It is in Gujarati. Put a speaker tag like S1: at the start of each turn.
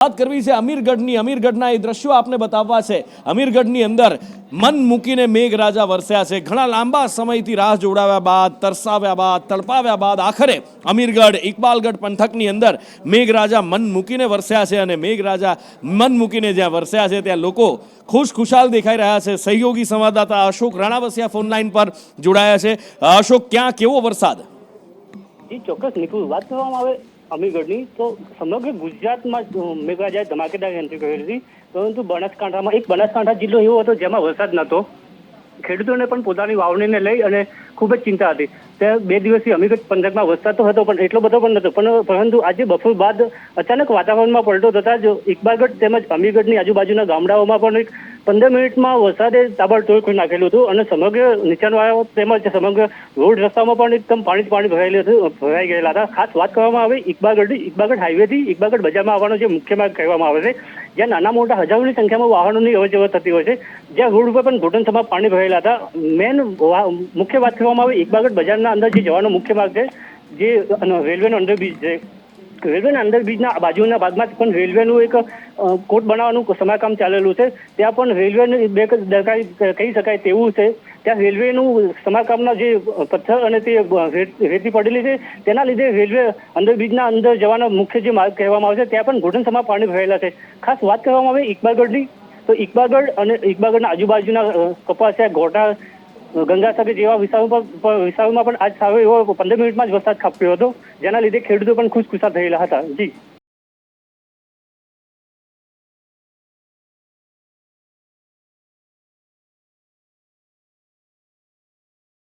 S1: વાત કરવી છે અમીરગઢની। અમીરગઢના એ દ્રશ્યો આપને બતાવવા છે। અમીરગઢની અંદર મન મૂકીને મેઘરાજા વરસ્યા છે। ઘણા લાંબા સમયથી રાહ જોડાવ્યા બાદ, તરસાવ્યા બાદ, તડપાવ્યા બાદ આખરે અમીરગઢ ઇકબાલગઢ પંથકની અંદર મેઘરાજા મન મૂકીને વરસ્યા છે। અને મેઘરાજા મન મૂકીને જ્યાં વરસ્યા છે ત્યાં લોકો ખુશખુશાલ દેખાઈ રહ્યા છે। સહયોગી સંવાદદાતા અશોક રાણાવસિયા ફોનલાઈન પર જોડાયા છે। અશોક, ક્યાં કેવો વરસાદ?
S2: જી ચોક્કસ નિકુલ, વાત કરવામાં આવે અમીરગઢની તો સમગ્ર ગુજરાતમાં મેઘરાજાએ ધમાકેદાર એન્ટ્રી કરી હતી, પરંતુ બનાસકાંઠા જિલ્લો એવો હતો જેમાં વરસાદ નહોતો। ખેડૂતોને પણ પોતાની વાવણીને લઈ અને ખૂબ જ ચિંતા હતી। ત્યાં 2 દિવસથી અમીરગઢ પંથકમાં વરસાદ તો હતો પણ એટલો બધો પણ નહોતો, પરંતુ આજે બપોર બાદ અચાનક વાતાવરણમાં પલટો થતા જ ઇકબાલગઢ તેમજ અમીરગઢની આજુબાજુના ગામડાઓમાં પણ 15 મિનિટમાં વરસાદે તાબડતોડ કરી નાખેલું હતું અને સમગ્ર નીચાણવાળાઓ તેમજ સમગ્ર રોડ રસ્તામાં પણ એકદમ પાણી ભરાઈ ગયેલા હતા। ખાસ વાત કરવામાં આવે ઇકબાલગઢ હાઈવેથી ઇકબાલગઢ બજારમાં આવવાનો જે મુખ્ય માર્ગ કહેવામાં આવે છે, જ્યાં નાના મોટા હજારોની સંખ્યામાં વાહનોની અવરજવર થતી હોય છે, જ્યાં રોડ ઉપર પણ ઘૂંટણસમાં પાણી ભરાયેલા હતા। મુખ્ય વાત કરવામાં આવે ઇકબાલગઢ બજારના અંદર જે જવાનો મુખ્ય માર્ગ છે, જે રેલવેનો અંડરબ્રિજ છે, રેલવેના અંડરબ્રિજના બાજુના ભાગમાં પણ રેલવેનું એક કોચ બનાવવાનું સમારકામ ચાલેલું છે। ત્યાં પણ રેલવેની કહી શકાય તેવું છે। ત્યાં રેલવેનું સમારકામના જે પથ્થર અને તે રેતી પડેલી છે, તેના લીધે રેલવે અંડરબ્રિજના અંદર જવાનો મુખ્ય જે માર્ગ કહેવામાં આવે છે ત્યાં પણ ઘૂંટણસમાં પાણી ભરાયેલા છે। ખાસ વાત કરવામાં આવે ઇકબાલગઢની તો ઇકબાલગઢ અને ઇકબાલગઢના આજુબાજુના કપાસિયા, ગોટા, ગંગાસાગર જેવા વિસ્તારોમાં પણ આજ સારો એવો 15 મિનિટમાં જ વરસાદ ખાબક્યો હતો, જેના લીધે ખેડૂતો પણ ખુશખુશાલ થયેલા હતા। જી